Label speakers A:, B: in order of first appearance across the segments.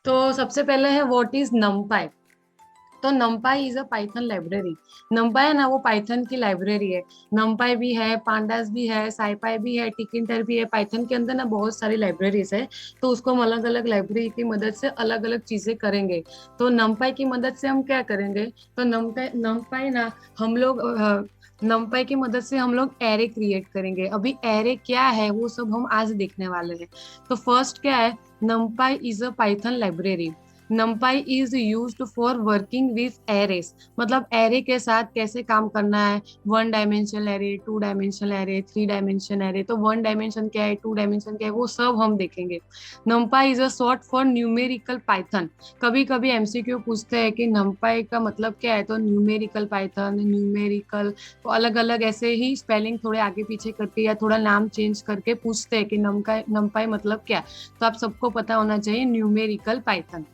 A: तो सबसे पहले है व्हाट इज नमपाई। तो NumPy is a Python library. NumPy है ना, वो पाइथन की लाइब्रेरी है। नमपाई भी है, पांडास भी है, साइपाई भी है, टिकिंटर भी है। पाइथन के अंदर ना बहुत सारी लाइब्रेरीज है। तो उसको हम अलग अलग लाइब्रेरी की मदद से अलग अलग चीजें करेंगे। तो नमपाई की मदद से हम क्या करेंगे? तो नमपाई नमपाई ना हम लोग नमपाई की मदद से हम लोग एरे क्रिएट करेंगे। अभी एरे क्या है वो सब हम आज देखने वाले हैं। तो फर्स्ट क्या है? numpy is a Python library. numpy is used for working with arrays. मतलब एरे के साथ कैसे काम करना है। One dimensional array, two dimensional array, three dimension array. तो वन डायमेंशन क्या है, टू डायमेंशन क्या है, वो सब हम देखेंगे। numpy is a short for numerical Python. कभी कभी एमसीक्यू पूछते हैं कि numpy का मतलब क्या है, तो न्यूमेरिकल पाइथन, न्यूमेरिकल, तो अलग अलग ऐसे ही स्पेलिंग थोड़े आगे पीछे करके या थोड़ा नाम चेंज करके पूछते हैं कि नमपाई मतलब क्या। तो आप सबको पता होना चाहिए numerical Python.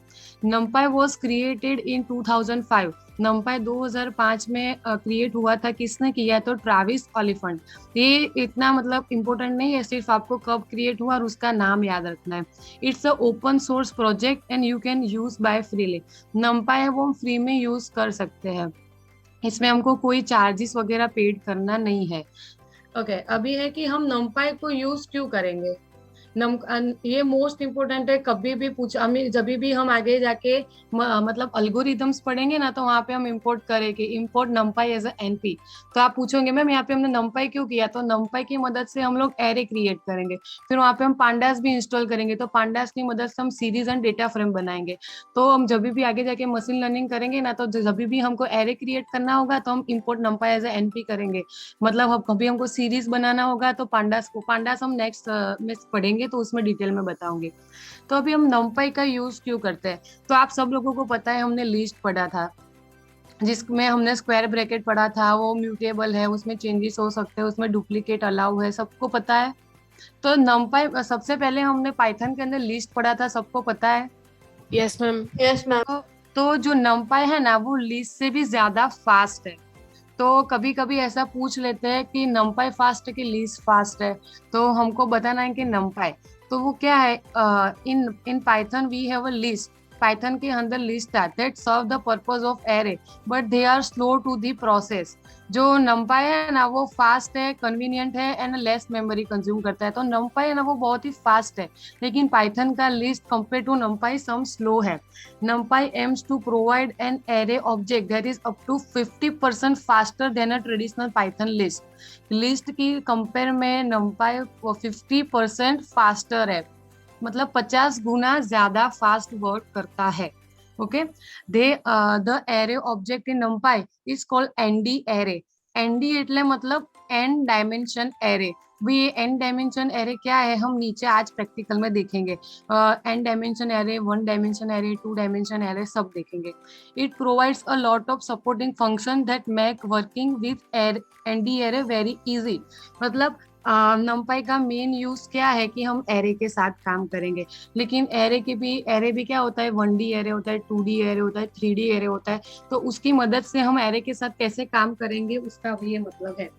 A: numpy was created in 2005। numpy 2005 में क्रिएट हुआ था। किसने किया? तो ट्रैविस ओलिफेंट। ये इतना मतलब इम्पोर्टेंट नहीं है, सिर्फ आपको कब क्रिएट हुआ और उसका नाम याद रखना है। It's a open source project and you can use by freely. numpy है वो हम फ्री में यूज कर सकते हैं। इसमें हमको कोई चार्जेस वगैरह पेड करना नहीं है। ओके, अभी है कि हम numpy को यूज क्यों करेंगे। ये मोस्ट इम्पोर्टेंट है। कभी भी पूछ हमें, जब भी हम आगे जाके मतलब अल्गोरिदम्स पढ़ेंगे ना, तो वहां पे हम इंपोर्ट करेंगे, import numpy as a NP. तो आप पूछोगे मैम यहाँ पे हमने numpy क्यों किया, तो numpy की मदद से हम लोग एरे क्रिएट करेंगे। फिर वहां पे हम पांडास भी इंस्टॉल करेंगे, तो पांडास की मदद से हम सीरीज एंड डेटा फ्रेम बनाएंगे। तो हम जब भी आगे जाके मशीन लर्निंग करेंगे ना, तो जब भी हमको एरे क्रिएट करना होगा तो हम import numpy as a NP करेंगे। मतलब हम कभी हमको सीरीज बनाना होगा तो पांडास हम नेक्स्ट में पढ़ेंगे, तो उसमें डिटेल में बताऊंगी। तो अभी हम numpy का यूज क्यों करते हैं। तो आप सब लोगों को पता है, हमने लिस्ट पढ़ा था जिसमें हमने स्क्वायर ब्रैकेट पढ़ा था। वो म्यूटेबल है, उसमें चेंजेस हो सकते हैं, उसमें डुप्लीकेट अलाउ है, सबको पता है। तो numpy सबसे पहले हमने पाइथन के अंदर लिस्ट पढ़ा था, सबको पता है।
B: Yes ma'am, yes ma'am.
A: तो जो numpy है ना, वो लिस्ट से भी ज्यादा फास्ट है। तो कभी कभी ऐसा पूछ लेते हैं कि numpy फास्ट है कि लीस्ट फास्ट है। तो हमको बताना है कि numpy। तो वो क्या है, in in Python we have a list. Python के अंदर लिस्ट है that serve the purpose of array, but they are slow to the process. जो numpy है ना, वो फास्ट है, कन्वीनियंट है एंड लेस मेमोरी कंज्यूम करता है। तो numpy है ना, वो बहुत ही फास्ट है। लेकिन पाइथन का list compare to numpy some slow है। NumPy aims to provide an array object that is up to 50% faster than a traditional Python list। List की कंपेयर में NumPy 50% फास्टर है। मतलब 50 गुना ज्यादा फास्ट वर्क करता है। Okay, they the array object in numpy is called ND array. ND એટલે मतलब एन डायमेंशन एरे। भी ये एन डायमेंशन एरे क्या है, हम नीचे आज प्रैक्टिकल में देखेंगे। N dimension array, one dimension array, two dimension array सब देखेंगे। It provides a lot of supporting function that make working with ND array very easy. मतलब numpy का मेन यूज क्या है कि हम एरे के साथ काम करेंगे। लेकिन एरे भी क्या होता है, 1D एरे होता है, 2D एरे होता है, 3D एरे होता है। तो उसकी मदद से हम एरे के साथ कैसे काम करेंगे, उसका भी ये मतलब है।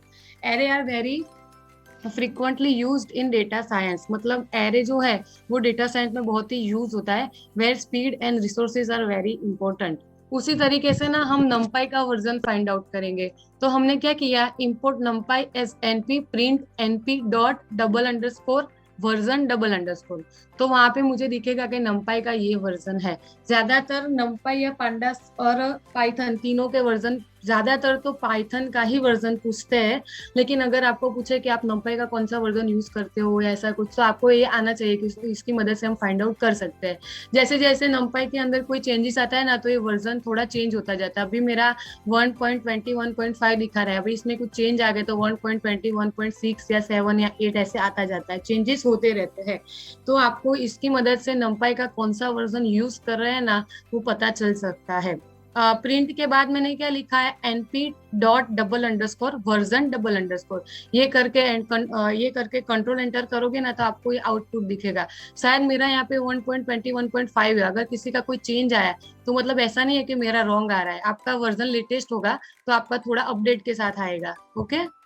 A: Array are very frequently used in data science. मतलब एरे जो है वो डेटा साइंस में बहुत ही यूज होता है, where speed and resources are very important. उसी तरीके से ना हम numpy का वर्जन फाइंड आउट करेंगे। तो हमने क्या किया, import numpy S NP print NP dot double underscore version double underscore. तो वहां पे मुझे दिखेगा कि numpy का ये वर्जन है। ज्यादातर numpy या pandas और पाइथन तीनों के वर्जन, ज्यादातर तो पाइथन का ही वर्जन पूछते हैं। लेकिन अगर आपको पूछे कि आप numpy का कौन सा वर्जन यूज करते हो या ऐसा कुछ, तो आपको ये आना चाहिए कि इसकी मदद से हम फाइंड आउट कर सकते हैं। जैसे जैसे numpy के अंदर कोई चेंजेस आता है ना, तो ये वर्जन थोड़ा चेंज होता जाता है। अभी मेरा 1.21.5 दिखा रहा है, अभी इसमें कुछ चेंज आ गए तो 1.20, 1.6 या 7 या 8 ऐसे आता जाता है, चेंजेस होते रहते हैं। तो आपको इसकी मदद से numpy का कौन सा वर्जन यूज कर रहे हैं ना, वो पता चल सकता है। प्रिंट के बाद मैंने क्या लिखा है, NP dot double underscore version double underscore. ये करके कंट्रोल एंटर करोगे ना, तो आपको ये आउटपुट दिखेगा। शायद मेरा यहाँ पे 1.20 1.5 है। अगर किसी का कोई चेंज आया तो मतलब ऐसा नहीं है कि मेरा रॉन्ग आ रहा है, आपका वर्जन लेटेस्ट होगा तो आपका थोड़ा अपडेट के साथ आएगा। ओके।